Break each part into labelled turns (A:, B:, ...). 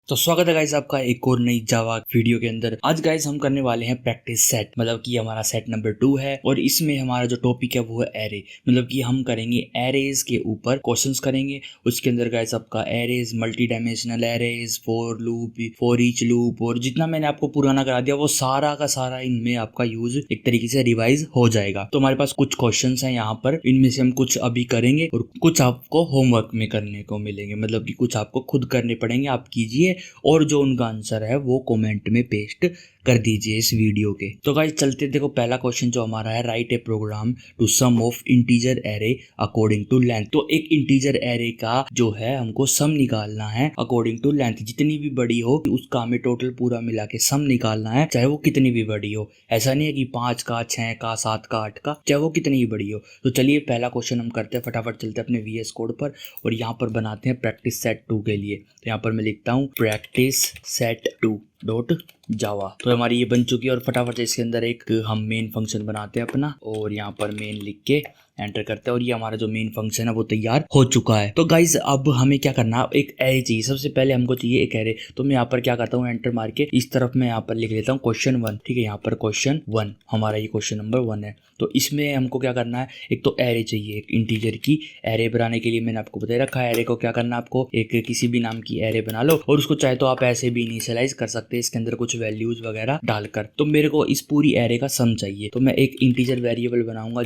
A: तो स्वागत है गाइस आपका एक और नई जावा वीडियो के अंदर। आज गाइस हम करने वाले हैं प्रैक्टिस सेट, मतलब कि हमारा सेट नंबर 2 है और इसमें हमारा जो टॉपिक है वो है एरे। मतलब कि हम करेंगे एरेज के ऊपर क्वेश्चंस करेंगे। उसके अंदर गाइस आपका arrays, multi dimensional arrays, for loop, for each loop और जितना मैंने आपको पुराना करा दिया वो सारा का सारा इनमें आपका यूज एक तरीके से रिवाइज हो जाएगा। तो हमारे पास कुछ क्वेश्चन है यहाँ पर, इनमें से हम कुछ अभी करेंगे और कुछ आपको होमवर्क में करने को मिलेंगे। मतलब कि कुछ आपको खुद करने पड़ेंगे, आप कीजिए और जो उनका आंसर है वो कमेंट में पेस्ट कर दीजिए इस वीडियो के। तो गाइस चलते देखो, पहला क्वेश्चन जो हमारा है, write a program to sum of integer array according to length. तो एक इंटीजर एरे का जो है हमको सम निकालना है अकॉर्डिंग टू लेंथ। जितनी भी बड़ी हो उसका हमें टोटल पूरा मिला के सम निकालना है, चाहे वो कितनी भी बड़ी हो। ऐसा नहीं है कि 5 का, 6 का, 7 का, 8 का, चाहे वो कितनी भी बड़ी हो। तो चलिए पहला क्वेश्चन हम करते हैं, फटाफट चलते हैं अपने VS कोड पर और यहाँ पर बनाते हैं प्रैक्टिस सेट 2 के लिए। तो यहाँ पर मैं लिखता हूँ प्रैक्टिस सेट 2 डॉट जावा। तो हमारी ये बन चुकी है और फटाफट से इसके अंदर एक हम मेन फंक्शन बनाते हैं अपना और यहाँ पर मेन लिख के एंटर करते हैं और ये हमारा जो मेन फंक्शन है वो तैयार हो चुका है। तो गाइज अब हमें क्या करना है, एक एरे चाहिए। सबसे पहले हमको चाहिए एक एरे। तो मैं यहाँ पर क्या करता हूँ, एंटर मार के इस तरफ मैं यहाँ पर लिख लेता हूँ क्वेश्चन 1। ठीक है, यहाँ पर क्वेश्चन 1 हमारा ये क्वेश्चन नंबर 1 है। तो इसमें हमको क्या करना है, एक तो एरे चाहिए, एक इंटीजर की एरे बनाने के लिए मैंने आपको बता रखा है। एरे को क्या करना है, आपको एक किसी भी नाम की एरे बना लो और उसको चाहे तो आप ऐसे भी इनिशियलाइज कर सकते हैं इसके अंदर कुछ वैल्यूज वगैरह डालकर। तो मेरे को इस पूरी एरे का सम चाहिए, तो मैं एक इंटीजर वेरिएबल बनाऊंगा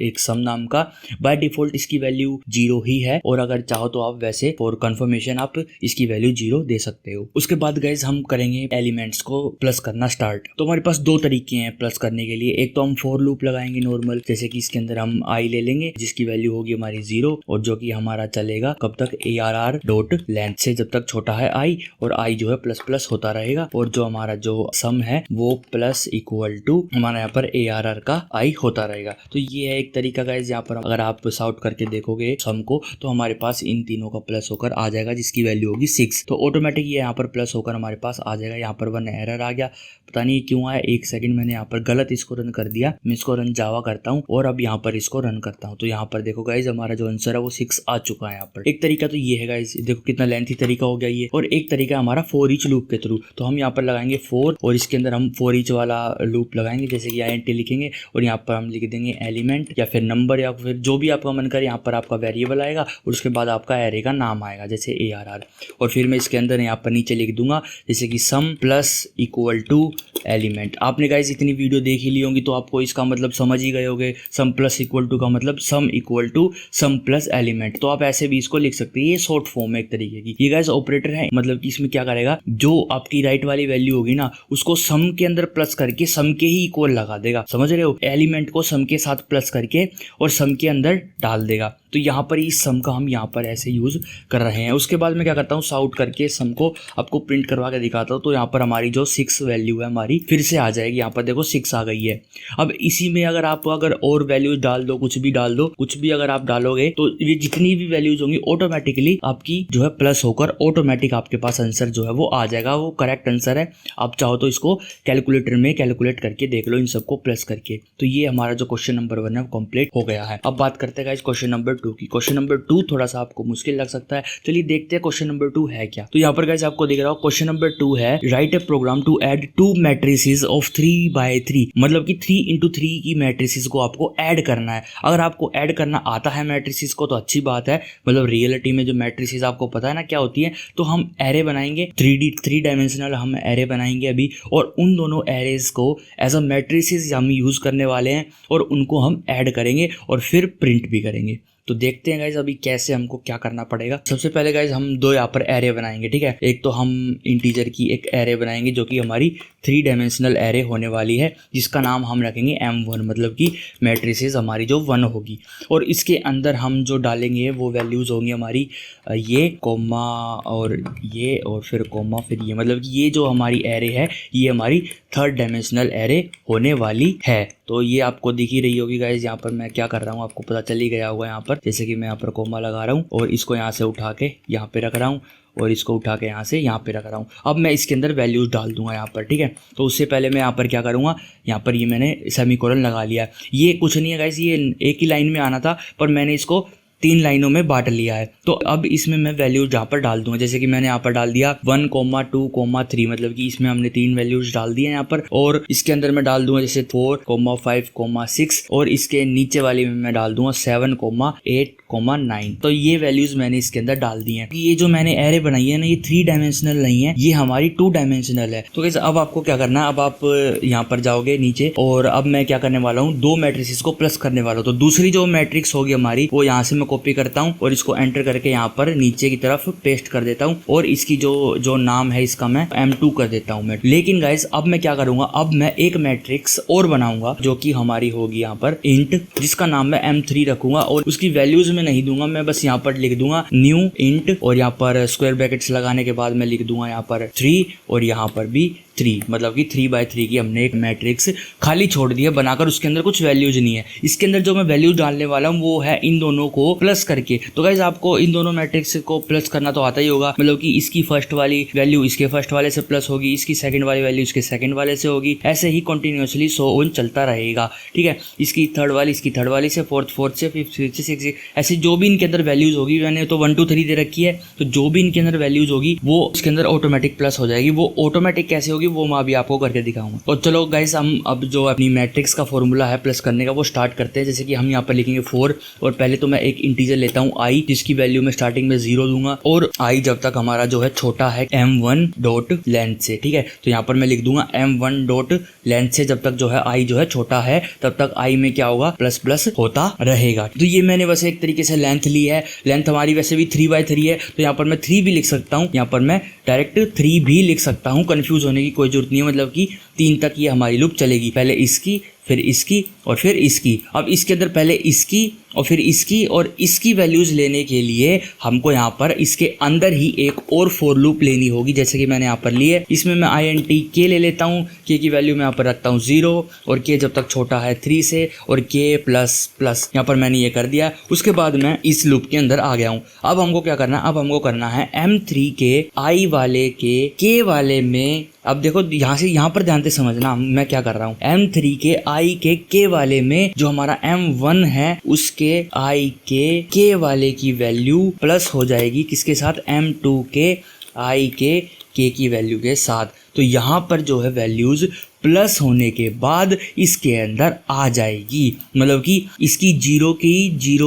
A: एक सम नाम का। बाय डिफॉल्ट इसकी वैल्यू 0 ही है और अगर चाहो तो आप वैसे फॉर कंफर्मेशन आप इसकी वैल्यू 0 दे सकते हो। उसके बाद गाइज हम करेंगे एलिमेंट्स को प्लस करना स्टार्ट। तो हमारे पास दो तरीके हैं प्लस करने के लिए। एक तो हम फॉर लूप लगाएंगे नॉर्मल, जैसे कि इसके अंदर हम आई ले लेंगे जिसकी वैल्यू होगी हमारी 0 और जो कि हमारा चलेगा कब तक, ARR डॉट लेंथ से जब तक छोटा है आई, और आई जो है प्लस प्लस होता रहेगा और जो हमारा जो सम है वो प्लस इक्वल टू हमारा यहाँ पर ARR का आई होता रहेगा। तो ये है एक तरीका गाइस। यहाँ पर अगर आप सॉर्ट करके देखोगे सम को तो हमारे पास इन तीनों का प्लस होकर आ जाएगा जिसकी वैल्यू होगी 6। तो ऑटोमेटिक ये यहाँ पर प्लस होकर हमारे पास आ जाएगा। यहाँ पर 1 एरर आ गया, पता नहीं क्यों आया, एक सेकंड मैंने यहाँ पर गलत इसको रन कर दिया। मैं इसको रन जावा करता हूँ और अब यहाँ पर इसको रन करता हूँ। तो यहाँ पर देखो गाइज हमारा जो आंसर है वो 6 आ चुका है। यहाँ पर एक तरीका तो ये है गाइज, देखो कितना लेंथी तरीका हो गया ये। और एक तरीका हमारा फॉर ईच लूप के थ्रू। तो हम यहाँ पर लगाएंगे 4 और इसके अंदर हम फॉर ईच वाला लूप लगाएंगे, जैसे कि INT लिखेंगे और यहाँ पर हम लिख देंगे एलिमेंट या फिर नंबर या फिर जो भी आपका मन करे। यहाँ पर आपका वेरिएबल आएगा और उसके बाद आपका एरे का नाम आएगा जैसे ARR, और फिर मैं इसके अंदर यहाँ पर नीचे लिख दूंगा जैसे कि सम प्लस इक्वल टू एलिमेंट। आपने गाइस इतनी वीडियो देख ही ली होंगी तो आपको इसका मतलब समझ ही गए होंगे। सम प्लस इक्वल टू का मतलब sum equal to sum plus element. तो आप ऐसे भी इसको लिख सकते हैं, ये शॉर्ट फॉर्म है एक तरीके की। ये गाइस ऑपरेटर है, मतलब कि इसमें क्या करेगा, जो आपकी राइट वाली वैल्यू होगी ना उसको सम के अंदर प्लस करके सम के ही इक्वल लगा देगा, समझ रहे हो। एलिमेंट को सम के साथ प्लस करके और सम के अंदर डाल देगा। तो यहाँ पर इस सम का हम यहाँ पर ऐसे यूज कर रहे हैं। उसके बाद मैं क्या करता हूँ, साउट करके सम को आपको प्रिंट करवा के दिखाता हूँ। तो यहाँ पर हमारी जो 6 वैल्यू है हमारी फिर से आ जाएगी। यहाँ पर देखो 6 आ गई है। अब इसी में अगर आप और वैल्यूज डाल दो, कुछ भी डाल दो, कुछ भी अगर आप डालोगे तो ये जितनी भी वैल्यूज होंगी ऑटोमेटिकली आपकी जो है प्लस होकर ऑटोमेटिक आपके पास आंसर जो है वो आ जाएगा। वो करेक्ट आंसर है। आप चाहो तो इसको कैलकुलेटर में कैलकुलेट करके देख लो इन सबको प्लस करके। तो ये हमारा जो क्वेश्चन नंबर 1 है वो कंप्लीट हो गया है। अब बात करते हैं गाइस क्वेश्चन नंबर 2 की। क्वेश्चन नंबर 2 थोड़ा सा आपको मुश्किल लग सकता है, चलिए देखते हैं क्वेश्चन नंबर 2 है क्या। तो यहाँ पर गाइस आपको दिख रहा हो क्वेश्चन नंबर 2 है, write a program to add 2 matrices of 3/3। मतलब कि 3x3 की मैट्रिसेस को आपको ऐड करना है। अगर आपको ऐड करना आता है मैट्रिसेस को तो अच्छी बात है। मतलब रियलिटी में जो मैट्रिसेस आपको पता है ना क्या होती है। तो हम एरे बनाएंगे 3 डायमेंशनल हम एरे बनाएंगे अभी, और उन दोनों एरेज को एज अ मैट्रिसेस हम यूज करने वाले हैं और उनको हम ऐड करेंगे और फिर प्रिंट भी करेंगे। तो देखते हैं गाइज अभी कैसे हमको क्या करना पड़ेगा। सबसे पहले गाइज हम 2 यहाँ पर एरे बनाएंगे, ठीक है। एक तो हम इंटीजर की एक एरे बनाएंगे जो कि हमारी 3 डायमेंशनल एरे होने वाली है, जिसका नाम हम रखेंगे M1, मतलब कि मैट्रिसेस हमारी जो 1 होगी। और इसके अंदर हम जो डालेंगे वो वैल्यूज़ होंगी हमारी ये कोमा और ये और फिर कोमा फिर ये, मतलब कि ये जो हमारी एरे है ये हमारी 3rd डायमेंशनल एरे होने वाली है। तो ये आपको दिख ही रही होगी गाइज। यहाँ पर मैं क्या कर रहा हूँ आपको पता चल ही गया होगा। यहाँ पर जैसे कि मैं यहाँ पर कोमा लगा रहा हूँ और इसको यहाँ से उठा के यहाँ पे रख रहा हूँ और इसको उठा के यहाँ से यहाँ पे रख रहा हूँ। अब मैं इसके अंदर वैल्यूज डाल दूंगा यहाँ पर, ठीक है। तो उससे पहले मैं यहाँ पर क्या करूँगा, यहाँ पर ये मैंने सेमीकोलन लगा लिया। ये कुछ नहीं है गाइस, ये एक ही लाइन में आना था पर मैंने इसको 3 लाइनों में बांट लिया है। तो अब इसमें मैं वैल्यूज यहाँ पर डाल दूंगा, जैसे कि मैंने यहाँ पर डाल दिया 1, 2, 3, मतलब कि इसमें हमने 3 वैल्यूज डाल दिए यहाँ पर। और इसके अंदर मैं डाल दूंगा जैसे 4, 5, 6, और इसके नीचे वाली में मैं डाल दूंगा 7, 8, 9। तो ये वैल्यूज मैंने इसके अंदर डाल दी हैं। ये जो मैंने एरे बनाई है ना, ये 3 डायमेंशनल नहीं है, ये हमारी 2 डायमेंशनल है। तो गाइस अब आपको क्या करना है, अब आप यहाँ पर जाओगे नीचे, और अब मैं क्या करने वाला हूँ, 2 मैट्रिक्स को प्लस करने वाला हूँ। तो दूसरी जो मैट्रिक्स होगी हमारी, वो यहाँ से मैं कॉपी करता हूँ और इसको एंटर करके यहाँ पर नीचे की तरफ पेस्ट कर देता हूँ, और इसकी जो नाम है इसका मैं M2 कर देता हूँ। लेकिन गाइस अब मैं क्या करूंगा, अब मैं एक मैट्रिक्स और बनाऊंगा जो कि हमारी होगी यहाँ पर इंट, जिसका नाम मैं M3 रखूंगा, और उसकी वैल्यूज में नहीं दूंगा, मैं बस यहाँ पर लिख दूंगा न्यू इंट, और यहाँ पर स्क्वायर ब्रैकेट्स लगाने के बाद मैं लिख दूंगा यहाँ पर 3, और यहाँ पर भी 3, मतलब कि 3x3 की हमने एक मैट्रिक्स खाली छोड़ दी है बनाकर, उसके अंदर कुछ वैल्यूज नहीं है। इसके अंदर जो मैं वैल्यूज डालने वाला हूँ वो है इन दोनों को प्लस करके। तो गाइस आपको इन दोनों मैट्रिक्स को प्लस करना तो आता ही होगा, मतलब कि इसकी फर्स्ट वाली वैल्यू इसके फर्स्ट वाले से प्लस होगी, इसकी सेकंड वाली वैल्यू इसके सेकंड वाले से होगी, ऐसे ही कंटिन्यूअसली सो ऑन चलता रहेगा। ठीक है, इसकी थर्ड वाली इसकी थर्ड वाली से, फोर्थ से, फिफ्थ से, सिक्स, ऐसे जो भी इनके अंदर वैल्यूज होगी, मैंने तो 1 2 3 दे रखी है, तो जो भी इनके अंदर वैल्यूज होगी वो इसके अंदर ऑटोमेटिक प्लस हो जाएगी। वो ऑटोमेटिक कैसे होगी वो मैं अभी आपको करके दिखाऊंगा। और चलो गाइस हम अब जो अपनी मैट्रिक्स का फॉर्मूला है प्लस करने का वो स्टार्ट करते हैं। जैसे कि हम यहाँ पर लिखेंगे 4, और पहले तो मैं एक इंटीजर लेता हूँ i, जिसकी वैल्यू मैं स्टार्टिंग में 0 दूंगा, और i जब तक हमारा जो है छोटा है m1 डॉट लेंथ से। ठीक है, तो यहाँ पर मैं लिख दूंगा m1 डॉट लेंथ से, जब तक जो है i जो है छोटा है तब तक i में क्या होगा, प्लस प्लस होता रहेगा। तो ये मैंने वैसे एक तरीके से लेंथ ली है, लेंथ हमारी वैसे भी 3x3 है, तो यहाँ पर मैं 3 भी लिख सकता हूँ, यहाँ पर मैं डायरेक्ट 3 भी लिख सकता हूँ, कंफ्यूज होने की कोई जरूरत नहीं है। मतलब कि 3 तक ये हमारी लूप चलेगी, पहले इसकी, फिर इसकी, और फिर इसकी। अब इसके अंदर पहले इसकी और फिर इसकी और इसकी वैल्यूज लेने के लिए हमको यहाँ पर इसके अंदर ही एक और फॉर लूप लेनी होगी, जैसे कि मैंने यहाँ पर ली है। इसमें मैं INT k ले लेता हूँ, k की वैल्यू मैं यहाँ पर रखता हूँ 0, और k जब तक छोटा है 3 से, और k प्लस प्लस, यहाँ पर मैंने ये कर दिया। उसके बाद मैं इस लूप के अंदर आ गया हूँ। अब हमको क्या करना है, अब हमको करना है M3 के i वाले के k वाले में। अब देखो यहाँ से यहाँ पर ध्यान से समझना मैं क्या कर रहा हूँ, M3 के i के k वाले में जो हमारा M1 है उसके i के k वाले की वैल्यू प्लस हो जाएगी किसके साथ, M2 के i के k की वैल्यू के साथ। तो यहाँ पर जो है वैल्यूज प्लस होने के बाद इसके अंदर आ जाएगी, मतलब कि इसकी 0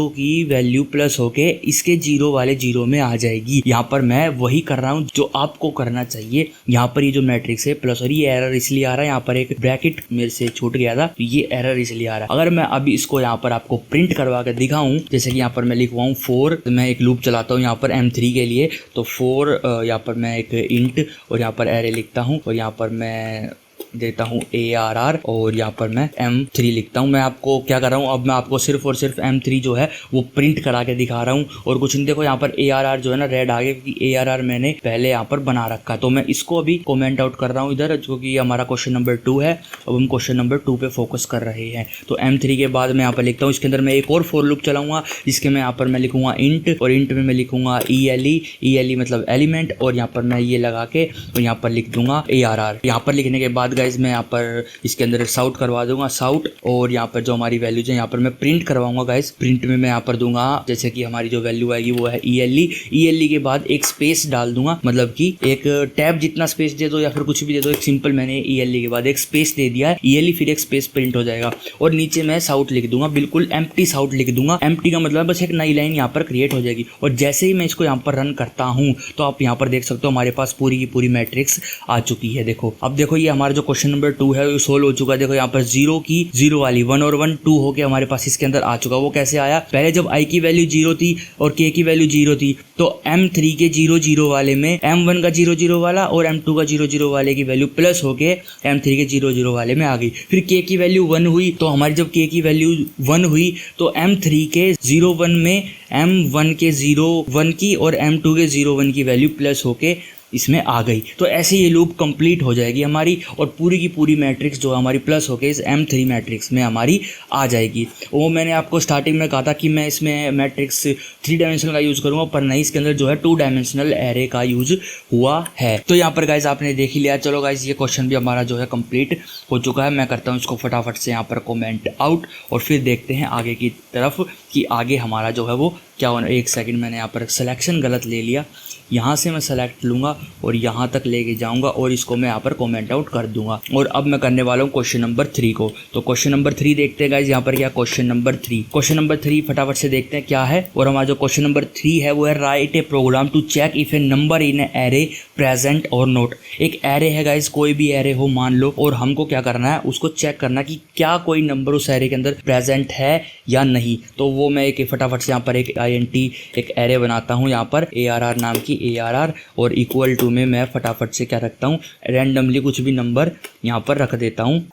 A: की वैल्यू प्लस होके इसके 0 वाले 0 में आ जाएगी। यहाँ पर मैं वही कर रहा हूँ जो आपको करना चाहिए। यहाँ पर ये जो मैट्रिक्स है प्लस, और ये एरर इसलिए आ रहा है, यहाँ पर एक ब्रैकेट मेरे से छूट गया था, तो ये एरर इसलिए आ रहा है। अगर मैं अभी इसको यहाँ पर आपको प्रिंट करवा कर दिखाऊं, जैसे कि यहाँ पर मैं लिखवाऊँ 4, तो मैं एक लूप चलाता हूँ यहाँ पर M3 के लिए, तो 4 यहाँ पर मैं एक इंट और यहाँ पर एरे लिखता हूँ, और यहाँ पर मैं देता हूँ ARR, और यहाँ पर मैं M3 लिखता हूँ। मैं आपको क्या कर रहा हूँ, अब मैं आपको सिर्फ और सिर्फ M3 जो है वो प्रिंट करा के दिखा रहा हूँ, और कुछ नहीं। देखो यहाँ पर ARR जो है ना रेड आ गया, क्योंकि ARR मैंने पहले यहाँ पर बना रखा। तो मैं इसको अभी कमेंट आउट कर रहा हूँ इधर, जो कि हमारा क्वेश्चन नंबर 2 है। अब हम क्वेश्चन नंबर 2 पे फोकस कर रहे हैं। तो M3 के बाद मैं यहाँ पर लिखता हूँ, इसके अंदर मैं एक और फॉर लूप चलाऊंगा, जिसके मैं यहाँ पर मैं लिखूंगा इंट, और इंट में मैं लिखूंगा ELE मतलब एलिमेंट, और यहाँ पर मैं ये लगा के और यहाँ पर लिख दूंगा ARR। यहाँ पर लिखने के बाद गाइज मैं यहाँ पर इसके अंदर साउट करवा दूंगा, साउट, और यहाँ पर जो हमारी वैल्यूज है यहाँ पर मैं प्रिंट करवाऊंगा गाइज। प्रिंट में मैं यहाँ पर दूंगा, जैसे कि हमारी जो वैल्यू आएगी वो है ELE के बाद एक स्पेस डाल दूंगा, मतलब कि एक टैब जितना स्पेस दे दो या फिर कुछ भी दे दो, एक सिंपल मैंने ELE के बाद एक स्पेस दे दिया है, ELE फिर एक स्पेस प्रिंट हो जाएगा, और नीचे मैं साउट लिख दूंगा, बिल्कुल एम्प्टी साउट लिख दूंगा। एम्प्टी का मतलब बस एक नई लाइन यहाँ पर क्रिएट हो जाएगी, और जैसे ही मैं इसको यहाँ पर रन करता हूँ तो आप यहाँ पर देख सकते हो हमारे पास पूरी की पूरी मैट्रिक्स आ चुकी है। देखो अब देखो ये हमारा जो क्वेश्चन नंबर 2 है वो सोल्व हो चुका है। देखो यहाँ पर 0 की 0 वाली 1 और 1 2 होके हमारे पास इसके अंदर आ चुका। वो कैसे आया, पहले जब i की वैल्यू 0 थी और k की वैल्यू 0 थी, तो M3 के 0 0 वाले में M1 का 0 0 वाला और M2 का 0 0 वाले की वैल्यू प्लस होके M3 के 0 0 वाले में आ गई। फिर k की वैल्यू 1 हुई, तो हमारी जब k की वैल्यू 1 हुई तो M3 के 0 1 में M1 के 0 1 की और M2 के 0 1 की वैल्यू प्लस होके इसमें आ गई। तो ऐसे ये लूप कंप्लीट हो जाएगी हमारी, और पूरी की पूरी मैट्रिक्स जो हमारी प्लस होके इस M3 मैट्रिक्स में हमारी आ जाएगी। वो मैंने आपको स्टार्टिंग में कहा था कि मैं इसमें मैट्रिक्स 3 डायमेंशनल का यूज़ करूँगा, पर नहीं, इसके अंदर जो है 2 डायमेंशनल एरे का यूज़ हुआ है। तो यहाँ पर गाइज आपने देख ही लिया। चलो गाइज ये क्वेश्चन भी हमारा जो है कंप्लीट हो चुका है। मैं करता हूँ इसको फटाफट से यहाँ पर कमेंट आउट, और फिर देखते हैं आगे की तरफ कि आगे हमारा जो है वो क्या होना, एक सेकंड, मैंने यहाँ पर सिलेक्शन गलत ले लिया। यहाँ से मैं सेलेक्ट लूँगा और यहाँ तक लेके जाऊँगा और इसको मैं यहाँ पर कमेंट आउट कर दूंगा। और अब मैं करने वाला हूँ क्वेश्चन नंबर 3 को। तो क्वेश्चन नंबर 3 देखते हैं गाइज यहाँ पर क्या क्वेश्चन नंबर 3 फटाफट से देखते हैं क्या है। और हमारा जो क्वेश्चन नंबर 3 है वो है write a program to check if a number in array present or not. एक एरे है गाइज, कोई भी एरे हो मान लो, और हमको क्या करना है, उसको चेक करना कि क्या कोई नंबर उस एरे के अंदर प्रेजेंट है या नहीं। तो वो मैं एक फटाफट से यहाँ पर एक INT एक एरे बनाता हूँ यहाँ पर ARR नाम की ARR, और इक्वल टू में मैं फटाफट से क्या रखता हूँ, रैंडमली कुछ भी नंबर यहाँ पर रख देता हूँ।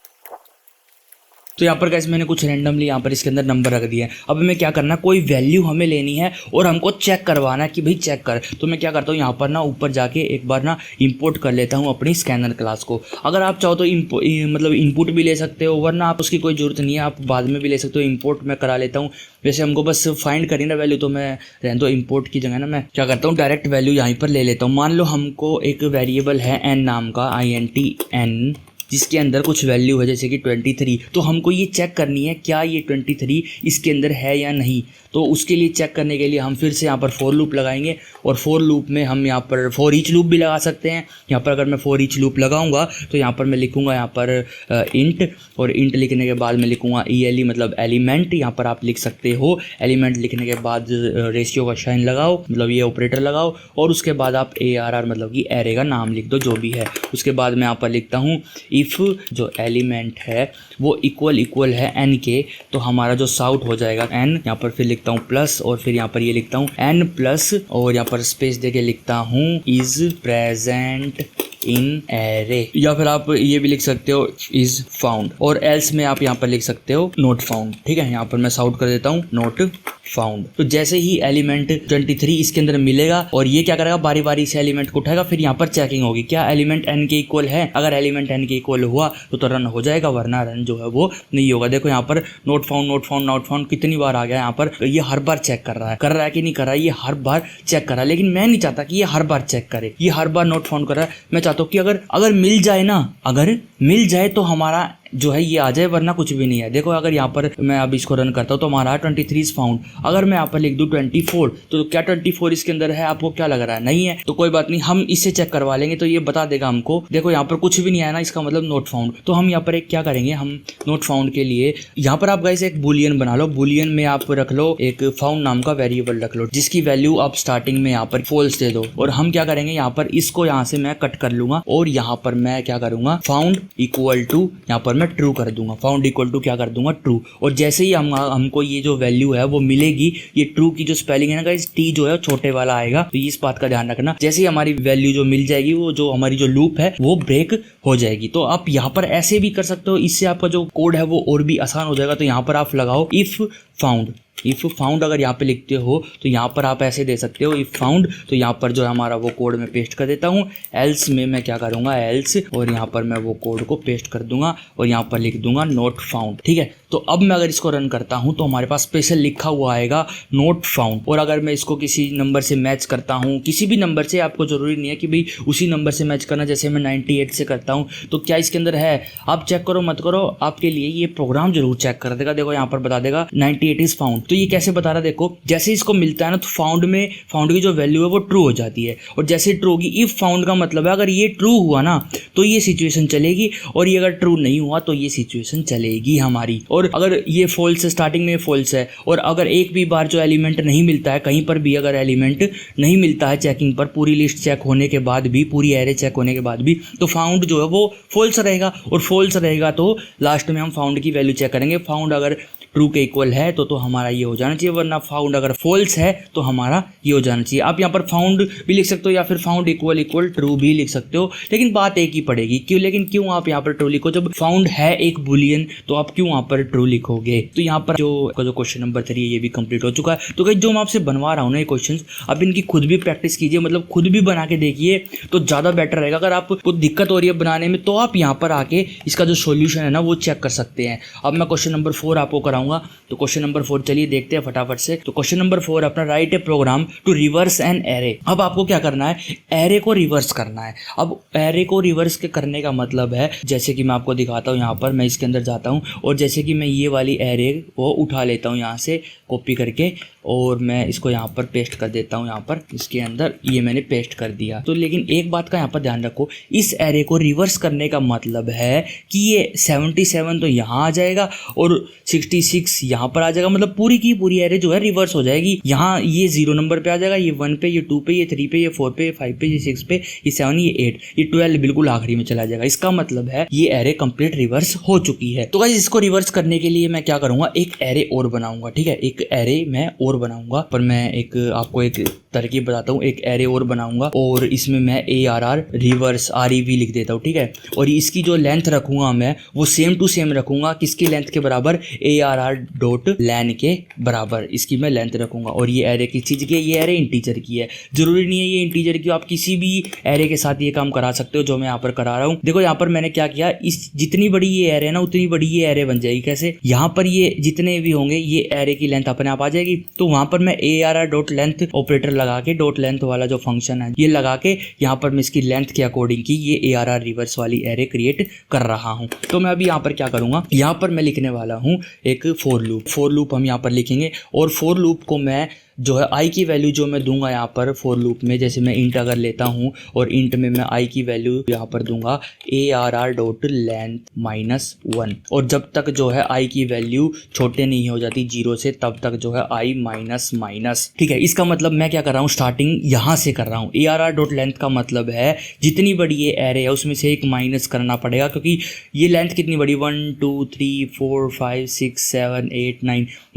A: तो यहाँ पर गाइस मैंने कुछ रैंडमली यहाँ पर इसके अंदर नंबर रख दिया है। अब हमें क्या करना है, कोई वैल्यू हमें लेनी है और हमको चेक करवाना है कि भाई चेक कर। तो मैं क्या करता हूँ, यहाँ पर ना ऊपर जाके एक बार ना इंपोर्ट कर लेता हूँ अपनी स्कैनर क्लास को। अगर आप चाहो तो मतलब इनपुट भी ले सकते हो, वरना आप उसकी कोई ज़रूरत नहीं है, आप बाद में भी ले सकते हो। इंपोर्ट मैं करा लेता हूँ। वैसे हमको बस फाइंड करनी ना वैल्यू, तो मैं रहने दो इंपोर्ट की जगह ना मैं क्या करता हूँ, डायरेक्ट वैल्यू यहाँ पर ले लेता हूँ। मान लो हमको एक वेरिएबल है n नाम का, INT n, जिसके अंदर कुछ वैल्यू है जैसे कि 23। तो हमको ये चेक करनी है क्या ये 23 इसके अंदर है या नहीं। तो उसके लिए चेक करने के लिए हम फिर से यहाँ पर फॉर लूप लगाएंगे, और फॉर लूप में हम यहाँ पर फॉर ईच लूप भी लगा सकते हैं। यहाँ पर अगर मैं फॉर ईच लूप लगाऊंगा तो यहाँ पर मैं लिखूंगा यहाँ पर इंट, और इंट लिखने के बाद मैं लिखूंगा ELE मतलब एलिमेंट। यहाँ पर आप लिख सकते हो एलिमेंट लिखने के बाद रेशियो का साइन लगाओ, मतलब ये ऑपरेटर लगाओ, और उसके बाद आप ARR मतलब कि एरे का नाम लिख दो जो भी है। उसके बाद मैं यहाँ पर लिखता हूँ इफ़ जो एलिमेंट है वो इक्वल है n के, तो हमारा जो साउट हो जाएगा n, यहाँ पर फिर लिखता हूँ प्लस, और फिर यहाँ पर ये लिखता हूँ n प्लस, और यहाँ पर स्पेस देके लिखता हूँ इज प्रेजेंट इन एरे, या फिर आप ये भी लिख सकते हो इज फाउंड, और एल्स में आप यहाँ पर लिख सकते हो नोट फाउंड। ठीक है, यहाँ पर मैं साउट कर देता हूँ नोट फाउंड। तो जैसे ही एलिमेंट 23 इसके अंदर मिलेगा, और ये क्या करेगा, बारी बारी से एलिमेंट को उठाएगा, फिर यहाँ पर चेकिंग होगी क्या एलिमेंट n के इक्वल है। अगर एलिमेंट n के इक्वल हुआ तो रन हो जाएगा, वरना रन जो है वो नहीं होगा। देखो यहाँ पर नोट फाउंड कितनी बार आ गया यहाँ पर। ये हर बार चेक कर रहा है कि नहीं कर रहा है, ये हर बार चेक कर रहा है। लेकिन मैं नहीं चाहता कि ये हर बार चेक करे, ये हर बार नोट फाउंड कर रहा है। मैं चाहता हूँ कि अगर मिल जाए ना, अगर मिल जाए तो हमारा जो है ये आ जाए, वरना कुछ भी नहीं है। देखो अगर यहाँ पर मैं अब इसको रन करता हूँ तो हमारा 23 इज फाउंड। अगर मैं यहाँ पर लिख दूँ 24, तो क्या 24 इसके अंदर है? आपको क्या लग रहा है? नहीं है, तो कोई बात नहीं, हम इससे चेक करवा लेंगे तो ये बता देगा हमको। देखो यहाँ पर कुछ भी नहीं आया ना, इसका मतलब नोट फाउंड। तो हम यहाँ पर एक क्या करेंगे, हम नोट फाउंड के लिए यहाँ पर आप गाइस एक बुलियन बना लो। बुलियन में आप रख लो एक फाउंड नाम का वेरिएबल रख लो, जिसकी वैल्यू आप स्टार्टिंग में यहाँ पर फॉल्स दे दो। और हम क्या करेंगे, यहाँ पर इसको यहाँ से मैं कट कर लूंगा, और यहाँ पर मैं क्या करूंगा, फाउंड इक्वल टू यहाँ पर मैं ट्रू कर दूंगा। फाउंड इक्वल टू क्या कर दूंगा, ट्रू। और जैसे ही हमको ये जो वैल्यू है वो मिलेगी, ये ट्रू की जो स्पेलिंग है ना गाइस, टी जो है छोटे वाला आएगा, तो इस बात का ध्यान रखना। जैसे ही हमारी वैल्यू जो मिल जाएगी, वो जो हमारी जो लूप है वो ब्रेक हो जाएगी। तो आप यहाँ पर ऐसे भी कर सकते हो, इससे आपका जो कोड है वो और भी आसान हो जाएगा। तो यहाँ पर आप लगाओ इफ फाउंड अगर यहाँ पे लिखते हो तो यहाँ पर आप ऐसे दे सकते हो इफ फाउंड। तो यहाँ पर जो है हमारा वो कोड मैं पेस्ट कर देता हूँ। एल्स में मैं क्या करूँगा, एल्स, और यहाँ पर मैं वो कोड को पेस्ट कर दूंगा और यहाँ पर लिख दूंगा नोट फाउंड। ठीक है, तो अब मैं अगर इसको रन करता हूँ तो हमारे पास स्पेशल लिखा हुआ आएगा नोट फाउंड। और अगर मैं इसको किसी नंबर से मैच करता हूँ, किसी भी नंबर से, आपको जरूरी नहीं है कि भाई उसी नंबर से मैच करना, जैसे मैं 98 से करता हूँ, तो क्या इसके अंदर है, आप चेक करो मत करो, आपके लिए ये प्रोग्राम जरूर चेक कर देगा। देखो यहाँ पर बता देगा 98 इज फाउंड। तो ये कैसे बता रहा है, देखो जैसे इसको मिलता है ना, तो फाउंड की जो वैल्यू है वो ट्रू हो जाती है। और जैसे ट्रू होगी, इफ फाउंड का मतलब है अगर ये ट्रू हुआ ना तो ये सिचुएशन चलेगी, और ये अगर ट्रू नहीं हुआ तो ये सिचुएशन चलेगी हमारी। और अगर ये फॉल्स है, स्टार्टिंग में फॉल्स है, और अगर एक भी बार जो एलिमेंट नहीं मिलता है, कहीं पर भी अगर एलिमेंट नहीं मिलता है चेकिंग पर, पूरी लिस्ट चेक होने के बाद भी, पूरी एरे चेक होने के बाद भी, तो फाउंड जो है वो फॉल्स रहेगा। और फॉल्स रहेगा तो लास्ट में हम फाउंड की वैल्यू चेक करेंगे। फाउंड अगर ट्रू के इक्वल है तो हमारा ये हो जाना चाहिए, वरना फाउंड अगर फॉल्स है तो हमारा ये हो जाना चाहिए। आप यहाँ पर फाउंड भी लिख सकते हो या फिर फाउंड इक्वल ट्रू भी लिख सकते हो, लेकिन बात एक ही पड़ेगी। क्यों आप यहाँ पर ट्रू लिखो? जब फाउंड है एक बुलियन तो आप क्यों वहाँ पर ट्रू लिखोगे? तो यहाँ पर जो क्वेश्चन नंबर 3 ये भी कंप्लीट हो चुका है। तो गाइस जो मैं आपसे बनवा रहा हूँ ना ये क्वेश्चन, आप इनकी खुद भी प्रैक्टिस कीजिए, मतलब खुद भी बना के देखिए तो ज़्यादा बेटर रहेगा। अगर आपको दिक्कत हो रही है बनाने में तो आप यहाँ पर आके इसका जो सोल्यूशन है ना वो चेक कर सकते हैं। अब मैं क्वेश्चन नंबर 4 आपको कराऊंगा। तो क्वेश्चन नंबर 4 चलिए देखते हैं फटाफट से। तो क्वेश्चन नंबर 4 अपना write a program to reverse an array. अब आपको क्या करना है, एरे को रिवर्स करना है। अब एरे को रिवर्स के करने का मतलब है, जैसे कि मैं आपको दिखाता हूँ, यहाँ पर मैं इसके अंदर जाता हूँ और जैसे कि मैं ये वाली एरे को उठा लेता हूँ यहाँ से कॉपी करके, और मैं इसको यहाँ पर पेस्ट कर देता हूँ। यहाँ पर इसके अंदर ये मैंने पेस्ट कर दिया। तो लेकिन एक बात का यहाँ पर ध्यान रखो, इस एरे को रिवर्स करने का मतलब है कि ये 77 तो यहाँ आ जाएगा और 66 यहाँ पर आ जाएगा, मतलब पूरी की पूरी एरे जो है रिवर्स हो जाएगी। यहाँ ये 0 नंबर पे आ जाएगा, ये 1 पे, ये 2 पे, ये 3 पे, ये 4 पे, ये 5 पे, ये 6 पे, ये 7, ये 8, ये 12 बिल्कुल आखिरी में चला जाएगा। इसका मतलब है ये एरे कंप्लीट रिवर्स हो चुकी है। तो गाइस इसको रिवर्स करने के लिए मैं क्या करूंगा, एक एरे और बनाऊंगा। ठीक है, एक एरे मैं और बनाऊंगा, पर मैं एक आपको एक तरकीब बताता हूँ। एक एरे और बनाऊंगा और इसमें मैं ARR रिवर्स REV लिख देता हूँ। ठीक है, और इसकी जो लेंथ रखूंगा मैं वो सेम टू सेम रखूंगा। किसकी लेंथ के बराबर, ARR डॉट लैन के बराबर इसकी मैं लेंथ रखूंगा। और ये एरे किस चीज़ की है, ये एरे इंटीजर की है। जरूरी नहीं है ये इंटीजर की, आप किसी भी एरे के साथ ये काम करा सकते हो जो मैं यहाँ पर करा रहा हूँ। देखो यहाँ पर मैंने क्या किया, इस जितनी बड़ी ये एरे है ना उतनी बड़ी ये एरे बन जाएगी। कैसे, यहाँ पर ये जितने भी होंगे ये एरे की लेंथ अपने आप आ जाएगी। तो वहां पर मैं ARR डॉट लेंथ ऑपरेटर लगा के, डॉट लेंथ वाला जो फंक्शन है ये लगा के यहाँ पर मैं इसकी लेंथ के अकॉर्डिंग की ये ARR रिवर्स वाली एरे क्रिएट कर रहा हूँ। तो मैं अभी यहाँ पर क्या करूंगा, यहाँ पर मैं लिखने वाला हूँ एक फॉर लूप हम यहाँ पर लिखेंगे। और फॉर लूप को मैं जो है आई की वैल्यू जो मैं दूंगा यहाँ पर फॉर लूप में, जैसे मैं इंट अगर लेता हूँ और इंट में मैं आई की वैल्यू यहाँ पर दूंगा ARR डॉट लेंथ -1, और जब तक जो है आई की वैल्यू छोटे नहीं हो जाती 0 से तब तक जो है आई माइनस। ठीक है, इसका मतलब मैं क्या कर रहा हूँ, स्टार्टिंग यहाँ से कर रहा हूँ। ARR डॉट लेंथ का मतलब है जितनी बड़ी ये एरे है उसमें से एक माइनस करना पड़ेगा, क्योंकि ये लेंथ कितनी बड़ी, 1 2 3 4 5 6 7 8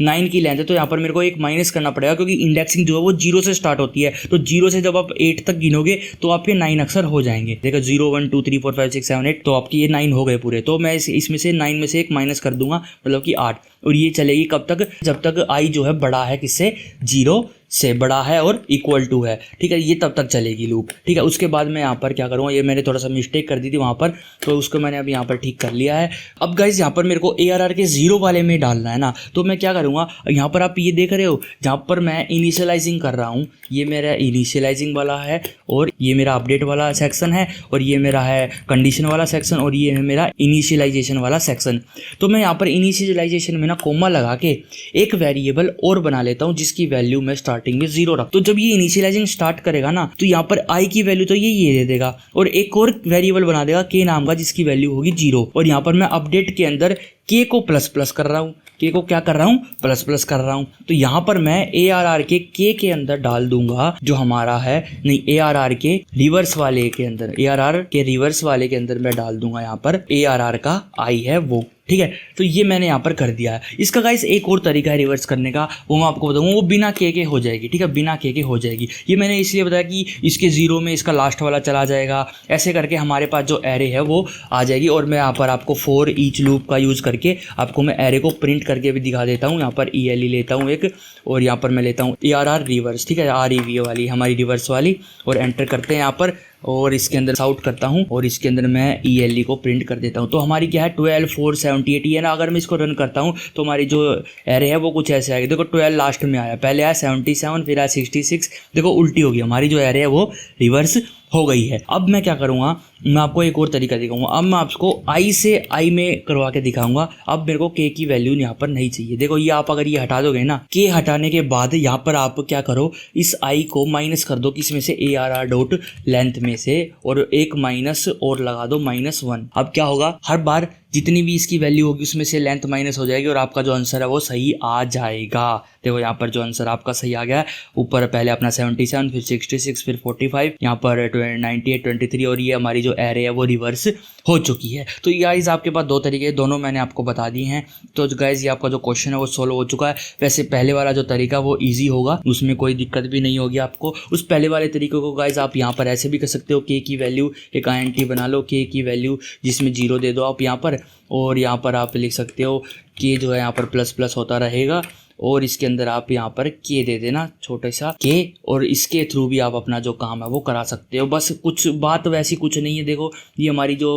A: 9 की लेंथ है। तो यहाँ पर मेरे को एक माइनस करना पड़ेगा, क्योंकि इंडेक्सिंग जो है वो 0 से स्टार्ट होती है। तो 0 से जब आप 8 तक गिनोगे तो आपके 9 अक्सर हो जाएंगे। देखो 0 1 2 3 4 5 6 7 8, तो आपके ये 9 हो गए पूरे। तो मैं इसमें से 9 में से एक माइनस कर दूंगा, मतलब कि 8। और ये चलेगी कब तक, जब तक आई जो है बड़ा है किससे, 0 से बड़ा है और इक्वल टू है। ठीक है, ये तब तक चलेगी लूप। ठीक है, उसके बाद मैं यहाँ पर क्या करूँगा, ये मैंने थोड़ा सा मिस्टेक कर दी थी वहाँ पर, तो उसको मैंने अभी यहाँ पर ठीक कर लिया है। अब गाइज यहाँ पर मेरे को ARR के 0 वाले में डालना है ना, तो मैं क्या करूँगा, यहाँ पर आप ये देख रहे हो जहाँ पर मैं इनिशियलाइजिंग कर रहा हूँ, ये मेरा इनिशियलाइजिंग वाला है और ये मेरा अपडेट वाला सेक्शन है और ये मेरा है कंडीशन वाला सेक्शन और ये है मेरा इनिशियलाइजेशन वाला सेक्शन। तो मैं यहाँ पर इनिशियलाइजेशन में ना कोमा लगा के एक वेरिएबल और बना लेता हूँ जिसकी वैल्यू मैं स्टार्टिंग में 0 रख। तो जब ये इनिशियलाइजिंग स्टार्ट करेगा ना तो यहाँ पर आई की वैल्यू तो ये दे देगा और एक और वेरिएबल बना देगा के नाम का जिसकी वैल्यू होगी 0। और यहाँ पर मैं अपडेट के अंदर के को प्लस कर रहा हूँ, के को क्या कर रहा हूँ, प्लस कर रहा हूँ। तो यहाँ पर मैं ARR के अंदर डाल दूंगा जो हमारा है, नहीं ARR के रिवर्स वाले के अंदर, ARR के रिवर्स वाले के अंदर मैं डाल दूंगा यहाँ पर ARR का आई है वो। ठीक है, तो ये मैंने यहाँ पर कर दिया है। इसका गाइस एक और तरीका है रिवर्स करने का, वो मैं आपको बताऊंगा, वो बिना के हो जाएगी। ठीक है, बिना के हो जाएगी। ये मैंने इसलिए बताया कि इसके 0 में इसका लास्ट वाला चला जाएगा, ऐसे करके हमारे पास जो एरे है वो आ जाएगी। और मैं यहाँ पर आपको फॉर ईच लूप का यूज़ करके आपको मैं एरे को प्रिंट करके भी दिखा देता हूँ। यहाँ पर ELE लेता हूँ एक और यहाँ पर मैं लेता हूँ ARR रिवर्स। ठीक है, REV वाली हमारी रिवर्स वाली, और एंटर करते हैं यहाँ पर और इसके अंदर आउट करता हूँ और इसके अंदर मैं ELE को प्रिंट कर देता हूँ। तो हमारी क्या है 12 4 78 है ना। अगर मैं इसको रन करता हूँ तो हमारी जो एरे है वो कुछ ऐसे आएगी। देखो 12 लास्ट में आया, पहले आया 77 फिर आया 66। देखो उल्टी होगी हमारी जो एरे है वो रिवर्स हो गई है। अब मैं क्या करूँगा, मैं आपको एक और तरीका दिखाऊंगा। अब मैं आपको आई से आई में करवा के दिखाऊंगा। अब मेरे को के की वैल्यू यहाँ पर नहीं चाहिए। देखो ये आप अगर ये हटा दोगे ना, के हटाने के बाद यहाँ पर आप क्या करो, इस आई को माइनस कर दो किस में से, ARR डॉट लेंथ में से, और एक माइनस और लगा दो -1। अब क्या होगा, हर बार जितनी भी इसकी वैल्यू होगी उसमें से लेंथ माइनस हो जाएगी और आपका जो आंसर है वो सही आ जाएगा। देखो यहाँ पर जो आंसर आपका सही आ गया है, ऊपर पहले अपना 77 फिर 66 फिर 45, यहाँ पर 98 23, और ये हमारी जो एरे है वो रिवर्स हो चुकी है। तो गाइस आपके पास 2 तरीके, दोनों मैंने आपको बता दिए हैं। तो गाइस ये आपका जो क्वेश्चन है वो सोल्व हो चुका है। वैसे पहले वाला जो तरीका वो ईजी होगा, उसमें कोई दिक्कत भी नहीं होगी आपको। उस पहले वाले तरीके को गाइस आप यहाँ पर ऐसे भी कर सकते हो, के की वैल्यू एक INT बना लो, के की वैल्यू जिसमें 0 दे दो आप यहाँ पर, और यहाँ पर आप लिख सकते हो के जो है यहाँ पर प्लस होता रहेगा और इसके अंदर आप यहाँ पर के दे देना, छोटा सा के, और इसके थ्रू भी आप अपना जो काम है वो करा सकते हो। बस कुछ बात वैसी कुछ नहीं है। देखो ये हमारी जो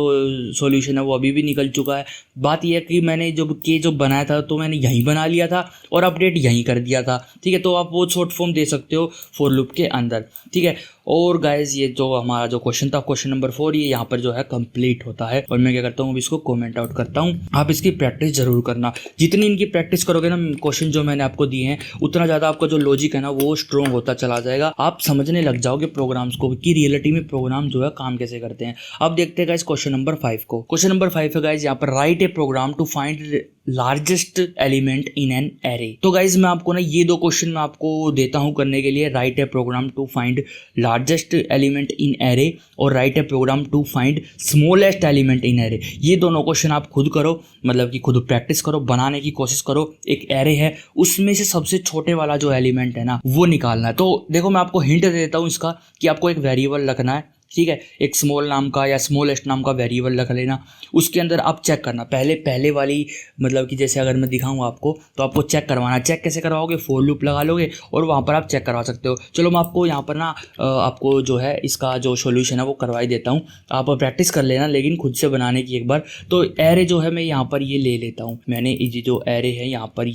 A: सॉल्यूशन है वो अभी भी निकल चुका है। बात यह है कि मैंने जो बनाया था तो मैंने यहीं बना लिया था और अपडेट यहीं कर दिया था। ठीक है, तो आप वो शॉर्ट फॉर्म दे सकते हो फॉर लूप के अंदर। ठीक है, और गाइज ये जो हमारा जो क्वेश्चन था, क्वेश्चन नंबर 4, ये यहाँ पर जो है कंप्लीट होता है। और मैं क्या करता हूँ, इसको कमेंट आउट करता हूँ। आप इसकी प्रैक्टिस जरूर करना। जितनी इनकी प्रैक्टिस करोगे ना, क्वेश्चन जो मैंने आपको दिए हैं उतना ज़्यादा आपका जो लॉजिक है ना वो स्ट्रॉन्ग होता चला जाएगा। आप समझने लग जाओगे प्रोग्राम्स को कि रियलिटी में प्रोग्राम जो है काम कैसे करते हैं। अब देखते हैं गाइस क्वेश्चन नंबर 5 को। क्वेश्चन नंबर 5 है गाइस यहाँ पर write a program to find largest element in an array. तो गाइज मैं आपको ना ये 2 क्वेश्चन मैं आपको देता हूं करने के लिए, write a program to find largest element in array और write a program to find smallest element in array. ये दोनों क्वेश्चन आप खुद करो, मतलब कि खुद प्रैक्टिस करो, बनाने की कोशिश करो। एक एरे है उसमें से सबसे छोटे वाला जो एलिमेंट है ना वो निकालना है। तो देखो मैं आपको हिंट देता हूँ इसका कि आपको एक वेरिएबल रखना है, ठीक है, एक स्मॉल नाम का या स्मॉलेस्ट नाम का वेरिएबल रख लेना। उसके अंदर आप चेक करना पहले वाली, मतलब कि जैसे अगर मैं दिखाऊं आपको तो आपको चेक करवाना। चेक कैसे करवाओगे, फॉर लूप लगा लोगे और वहाँ पर आप चेक करवा सकते हो। चलो मैं आपको यहाँ पर ना आपको जो है इसका जो सॉल्यूशन है वो करवा ही देता हूँ, आप प्रैक्टिस कर लेना लेकिन खुद से बनाने की एक बार। तो एरे जो है मैं यहाँ पर ये ले लेता हूँ, मैंने जो एरे है यहाँ पर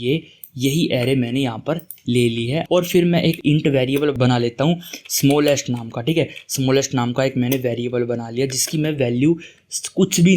A: यही एरे मैंने यहाँ पर ले ली है और फिर मैं एक इंट वेरिएबल बना लेता हूँ स्मॉलेस्ट नाम का, ठीक है। स्मॉलेस्ट नाम का एक मैंने वेरिएबल बना लिया जिसकी मैं वैल्यू कुछ भी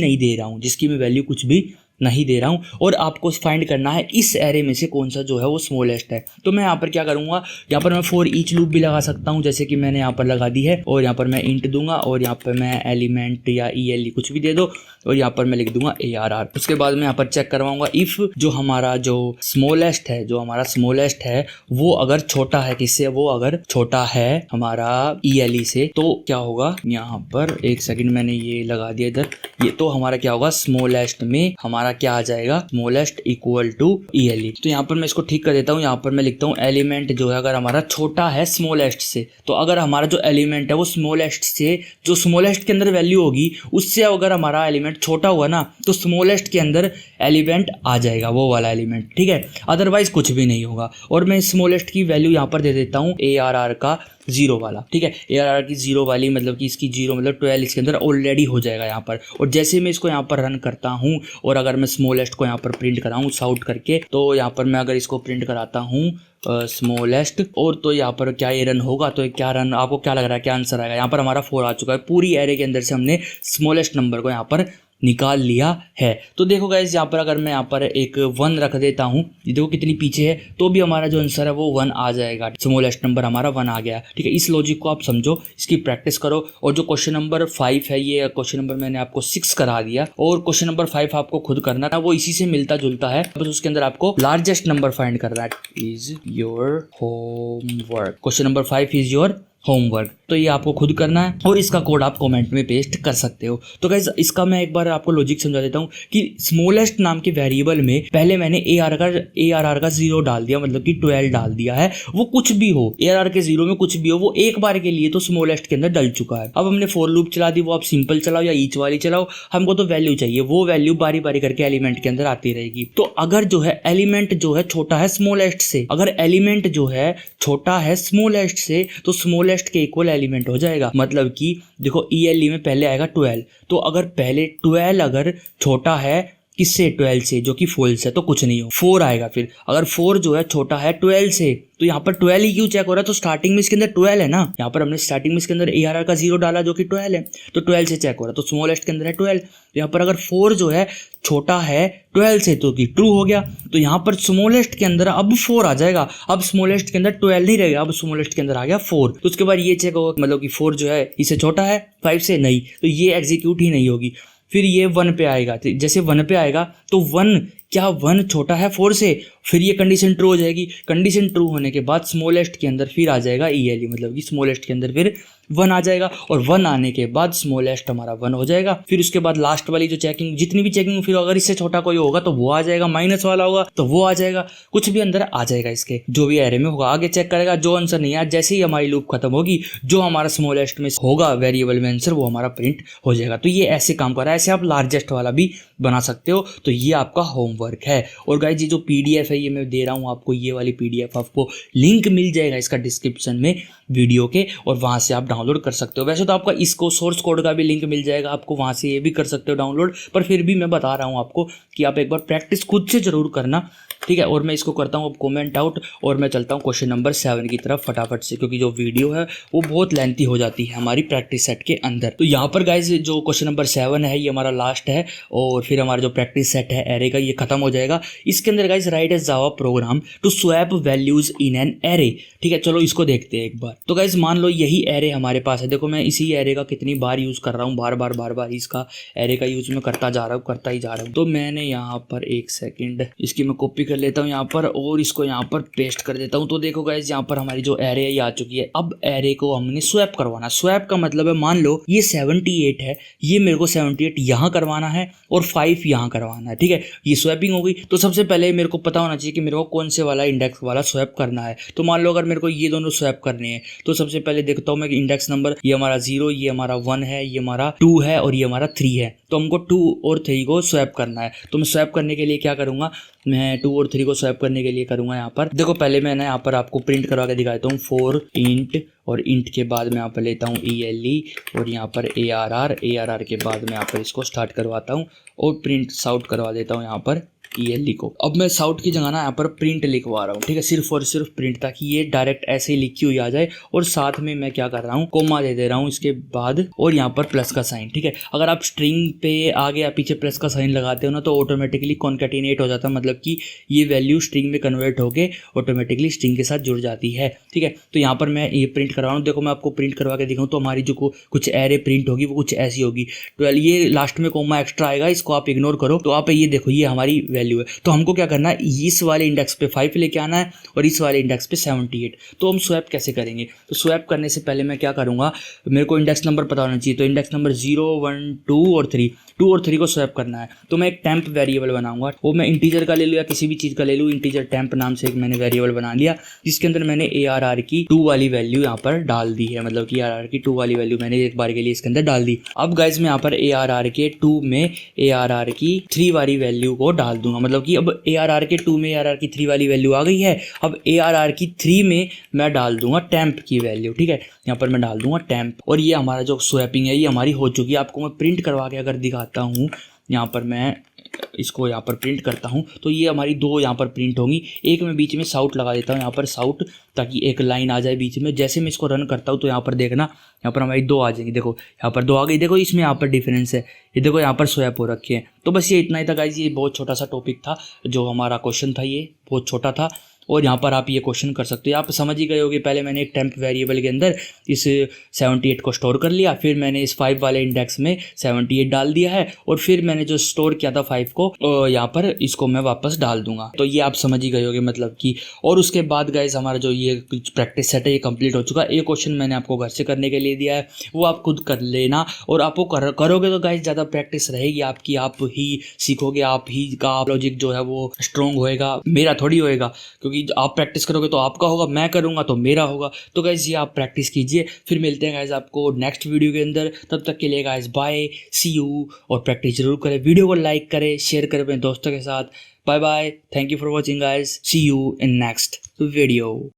A: नहीं दे रहा हूँ, और आपको फाइंड करना है इस एरे में से कौन सा जो है वो स्मॉलेस्ट है। तो मैं यहाँ पर क्या करूँगा, यहाँ पर मैं फॉर ईच लूप भी लगा सकता हूँ जैसे कि मैंने यहाँ पर लगा दी है, और यहाँ पर मैं इंट दूंगा और यहाँ पर मैं एलिमेंट या ELE कुछ भी दे दो और यहाँ पर मैं लिख दूंगा ARR। उसके बाद मैं यहाँ पर चेक करवाऊंगा इफ़ जो हमारा जो स्मॉलेस्ट है वो अगर छोटा है किससे, वो अगर छोटा है हमारा ELE से तो क्या होगा, यहाँ पर एक सेकंड मैंने ये लगा दिया इधर, ये तो हमारा क्या होगा, स्मॉलेस्ट में हमारा क्या आ जाएगा, स्मॉलेस्ट इक्वल टू ELE। तो यहाँ पर मैं इसको ठीक कर देता हूँ, यहाँ पर मैं लिखता हूँ एलिमेंट जो है अगर हमारा छोटा है स्मॉलेस्ट से, तो अगर हमारा जो एलिमेंट है वो स्मॉलेस्ट से, जो स्मॉलेस्ट के अंदर वैल्यू होगी उससे अगर हमारा एलिमेंट छोटा हुआ ना तो स्मॉलेस्ट के अंदर एलिमेंट आ जाएगा वो वाला एलिमेंट, ठीक है, अदरवाइज कुछ भी नहीं होगा। और मैं स्मॉलेस्ट की वैल्यू यहाँ पर दे देता हूँ ARR का 0 वाला, ठीक है, ARR की 0 वाली, मतलब कि इसकी 0 मतलब 12 इसके अंदर ऑलरेडी हो जाएगा यहाँ पर। और जैसे मैं इसको यहाँ पर रन करता हूँ और अगर मैं स्मॉलेस्ट को यहाँ पर प्रिंट कराऊँ साउट करके, तो यहाँ पर मैं अगर इसको प्रिंट कराता हूँ स्मॉलेस्ट और तो यहाँ पर क्या ये रन होगा, तो क्या रन, आपको क्या लग रहा है क्या आंसर आएगा, यहाँ पर हमारा 4 आ चुका है। पूरी एरे के अंदर से हमने स्मॉलेस्ट नंबर को यहाँ पर निकाल लिया है। तो देखो गाइस यहाँ पर अगर मैं यहाँ पर एक 1 रख देता हूँ, ये देखो कितनी पीछे है, तो भी हमारा जो आंसर है वो 1 आ जाएगा, स्मॉलेस्ट नंबर हमारा 1 आ गया, ठीक है। इस लॉजिक को आप समझो, इसकी प्रैक्टिस करो। और जो क्वेश्चन नंबर 5 है, ये क्वेश्चन नंबर मैंने आपको 6 करा दिया और क्वेश्चन नंबर 5 आपको खुद करना है, वो इसी से मिलता जुलता है, बस उसके अंदर आपको लार्जेस्ट नंबर फाइंड करना है। Is your homework, question number 5 is your homework. तो ये आपको खुद करना है और इसका कोड आप कमेंट में पेस्ट कर सकते हो। तो गाइस इसका मैं एक बार आपको लॉजिक समझा देता हूँ कि स्मॉलेस्ट नाम के वेरिएबल में पहले मैंने ARR का 0 डाल दिया, मतलब कि 12 डाल दिया है। वो कुछ भी हो, ARR के 0 में कुछ भी हो, वो एक बार के लिए तो स्मॉलेस्ट के अंदर डल चुका है। अब हमने फॉर लूप चला दी, वो आप सिंपल चलाओ या ईच वाली चलाओ, हमको तो वैल्यू चाहिए, वो वैल्यू बारी बारी करके एलिमेंट के अंदर आती रहेगी। तो अगर जो है एलिमेंट जो है छोटा है स्मॉलेस्ट से, अगर एलिमेंट जो है छोटा है स्मॉलेस्ट से, तो स्मॉलेस्ट के इक्वल एलिमेंट हो जाएगा। मतलब कि देखो ELE में पहले आएगा 12, तो अगर पहले 12 अगर छोटा है किससे, 12 से, जो कि फॉल्स है, तो कुछ नहीं हो, 4 आएगा। फिर अगर 4 जो है छोटा है 12 से, तो यहाँ पर 12 ही क्यों चेक हो रहा है, तो स्टार्टिंग में इसके अंदर 12 है ना, यहाँ पर हमने स्टार्टिंग में इसके अंदर ARR का 0 डाला जो कि 12 है, तो 12 से चेक हो रहा है, तो स्मॉलेस्ट के अंदर है 12। तो यहाँ पर अगर 4 जो है छोटा है 12 से, तो कि ट्रू हो गया। तो यहाँ पर स्मॉलेस्ट के अंदर अब 4 आ जाएगा, अब स्मॉलेस्ट के अंदर 12 नहीं रहेगा, अब स्मॉलेस्ट के अंदर आ गया 4। तो उसके बाद ये चेक होगा, मतलब कि 4 जो है इससे छोटा है 5 से, नहीं, तो ये एग्जीक्यूट ही नहीं होगी। फिर ये 1 पे आएगा, जैसे 1 पे आएगा तो 1 क्या 1 छोटा है 4 से, फिर ये कंडीशन ट्रू हो जाएगी। कंडीशन ट्रू होने के बाद स्मॉलेस्ट के अंदर फिर आ जाएगा ELE, मतलब कि स्मॉलेस्ट के अंदर फिर 1 आ जाएगा, और 1 आने के बाद स्मॉलेस्ट हमारा 1 हो जाएगा। फिर उसके बाद लास्ट वाली जो चेकिंग, जितनी भी चेकिंग, फिर अगर इससे छोटा कोई होगा तो वो आ जाएगा, माइनस वाला होगा तो वो आ जाएगा, कुछ भी अंदर आ जाएगा इसके, जो भी एरे में होगा आगे चेक करेगा। जो आंसर नहीं आया, जैसे ही हमारी लूप खत्म होगी, जो हमारा स्मॉलेस्ट में होगा वेरिएबल में आंसर, वो हमारा प्रिंट हो जाएगा। तो ये ऐसे काम कर रहा है, ऐसे आप लार्जेस्ट वाला भी बना सकते हो। तो ये आपका होमवर्क है। और गाइस ये जो PDF है ये मैं दे रहा हूँ आपको, ये वाली PDF आपको लिंक मिल जाएगा इसका डिस्क्रिप्शन में वीडियो के, और वहाँ से आप डाउनलोड कर सकते हो। वैसे तो आपका इसको सोर्स कोड का भी लिंक मिल जाएगा आपको, वहाँ से ये भी कर सकते हो डाउनलोड, पर फिर भी मैं बता रहा हूँ आपको कि आप एक बार प्रैक्टिस खुद से ज़रूर करना, ठीक है। और मैं इसको करता हूँ अब कमेंट आउट और मैं चलता हूँ क्वेश्चन नंबर 7 की तरफ फटाफट से, क्योंकि जो वीडियो है वो बहुत लेंथी हो जाती है हमारी प्रैक्टिस सेट के अंदर। तो यहाँ पर गाइज जो क्वेश्चन नंबर 7 है ये हमारा लास्ट है और फिर हमारा जो प्रैक्टिस सेट है एरे का ये खत्म हो जाएगा। इसके अंदर guys write a Java program to swap values in an array. ठीक है, चलो इसको देखते हैं एक बार। तो गाइज मान लो यही एरे हमारे पास है, देखो मैं इसी एरे का कितनी बार यूज कर रहा हूँ, बार बार इसका एरे का यूज मैं करता जा रहा हूँ, करता ही जा रहा हूँ। तो मैंने यहाँ पर एक सेकंड इसकी मैं कॉपी कर लेता हूँ यहाँ पर और इसको यहाँ पर पेस्ट कर देता हूँ। तो देखो गाइज यहाँ पर हमारी जो एरे है ये आ चुकी है। अब एरे को हमने स्वैप करवाना। स्वैप का मतलब है मान लो ये 78 है, ये मेरे को 78 यहाँ करवाना है और 5 यहाँ करवाना है। ठीक है, ये स्वैपिंग हो गई। तो सबसे पहले मेरे को पता होना चाहिए कि मेरे को कौन से वाला इंडेक्स वाला स्वैप करना है। तो मान लो अगर मेरे को ये दोनों स्वैप करने हैं तो सबसे पहले देखता हूँ मैं इंडेक्स नंबर, ये हमारा 0, ये हमारा 1 है, ये हमारा 2 है और ये हमारा 3 है। तो हमको 2 और 3 को स्वैप करना है। तो मैं स्वैप करने के लिए क्या करूँगा, मैं 2 और 3 को स्वैप करने के लिए करूँगा यहाँ पर देखो पहले मैंने यहाँ पर आपको प्रिंट करवा के दिखा देता हूँ 4 int और इंट के बाद मैं यहाँ पर लेता हूँ ELE और यहाँ पर ARR के बाद मैं यहाँ पर इसको स्टार्ट करवाता हूँ और प्रिंट आउट करवा देता हूँ यहाँ पर ELE को। अब मैं साउट की जगह ना यहाँ पर प्रिंट लिखवा रहा हूँ। ठीक है, सिर्फ और सिर्फ प्रिंट, ताकि ये डायरेक्ट ऐसे ही लिखी हुई आ जाए। और साथ में मैं क्या कर रहा हूँ, कोमा दे रहा हूँ इसके बाद और यहाँ पर प्लस का साइन। ठीक है, अगर आप स्ट्रिंग पे आगे या पीछे प्लस का साइन लगाते हो ना तो ऑटोमेटिकली कॉन्केटिनेट हो जाता है, मतलब कि ये वैल्यू स्ट्रिंग में कन्वर्ट होकर ऑटोमेटिकली स्ट्रिंग के साथ जुड़ जाती है। ठीक है, तो यहाँ पर मैं ये प्रिंट करवा रहा हूँ। देखो मैं आपको प्रिंट करवा के दिखाऊँ तो हमारी जो कुछ एरे प्रिंट होगी वो कुछ ऐसी होगी। 12 ये लास्ट में कोमा एक्स्ट्रा आएगा, इसको आप इग्नोर करो। तो आप ये देखो ये हमारी वैल्यू है। तो हमको क्या करना है, इस वाले इंडेक्स पे 5 लेके आना है और इस वाले इंडेक्स पे 78। तो हम स्वैप कैसे करेंगे, तो स्वैप करने से पहले मैं क्या करूँगा, मेरे को इंडेक्स नंबर पता होना चाहिए। तो इंडेक्स नंबर 0, 1, 2 और 3 को स्वैप करना है। तो मैं एक टेम्प वेरिएबल बनाऊंगा, वो मैं इंटीजर का ले लूँ या किसी भी चीज़ का ले लूँ। इंटीजर टेम्प नाम से एक मैंने वेरिएबल बना लिया जिसके अंदर मैंने ARR की 2 वाली वैल्यू यहाँ पर डाल दी है, मतलब कि ARR की 2 वाली वैल्यू मैंने एक बार के लिए इसके अंदर डाल दी। अब गाइज मैं यहाँ पर ARR के 2 में ARR की 3 वाली वैल्यू को डाल दूंगा, मतलब कि अब ARR के 2 में ARR की 3 वाली वैल्यू आ गई है। अब ARR की 3 में मैं डाल दूंगा टेम्प की वैल्यू। ठीक है, यहाँ पर मैं डाल दूंगा टेम्प और ये हमारा जो स्वैपिंग है ये हमारी हो चुकी है। आपको मैं प्रिंट करवा के अगर दिखाता हूँ, यहाँ पर मैं इसको यहाँ पर प्रिंट करता हूँ तो ये हमारी 2 यहाँ पर प्रिंट होंगी। एक मैं बीच में साउट लगा देता हूँ यहाँ पर साउट, ताकि एक लाइन आ जाए बीच में। जैसे मैं इसको रन करता हूँ तो यहाँ पर देखना यहाँ पर हमारी 2 आ जाएंगी। देखो यहाँ पर 2 आ गई, देखो इसमें यहाँ पर डिफरेंस है, ये देखो यहाँ पर स्वैप हो रखे हैं। तो बस ये इतना ही था गाइज, ये बहुत छोटा सा टॉपिक था जो हमारा क्वेश्चन था, ये बहुत छोटा था। और यहाँ पर आप ये क्वेश्चन कर सकते हो, आप समझ ही गए होगे। पहले मैंने एक टेम्प वेरिएबल के अंदर इस 78 को स्टोर कर लिया, फिर मैंने इस 5 वाले इंडेक्स में 78 डाल दिया है और फिर मैंने जो स्टोर किया था 5 को यहाँ पर इसको मैं वापस डाल दूंगा। तो ये आप समझ ही गए होगे मतलब कि। और उसके बाद गाइज हमारा जो ये प्रैक्टिस सेट है ये कंप्लीट हो चुका है। एक क्वेश्चन मैंने आपको घर से करने के लिए दिया है, वो आप खुद कर लेना और आप वो करोगे तो गाइज ज़्यादा प्रैक्टिस रहेगी आपकी, आप ही सीखोगे, आप ही का लॉजिक जो है वो स्ट्रॉन्ग होएगा, मेरा थोड़ी होएगा। क्योंकि आप प्रैक्टिस करोगे तो आपका होगा, मैं करूंगा तो मेरा होगा। तो गाइज ये आप प्रैक्टिस कीजिए, फिर मिलते हैं गाइज आपको नेक्स्ट वीडियो के अंदर। तब तक के लिए गाइज बाय, सी यू। और प्रैक्टिस जरूर करें, वीडियो को लाइक करें, शेयर करें अपने दोस्तों के साथ। Bye bye, thank you for watching guys, see you in next video.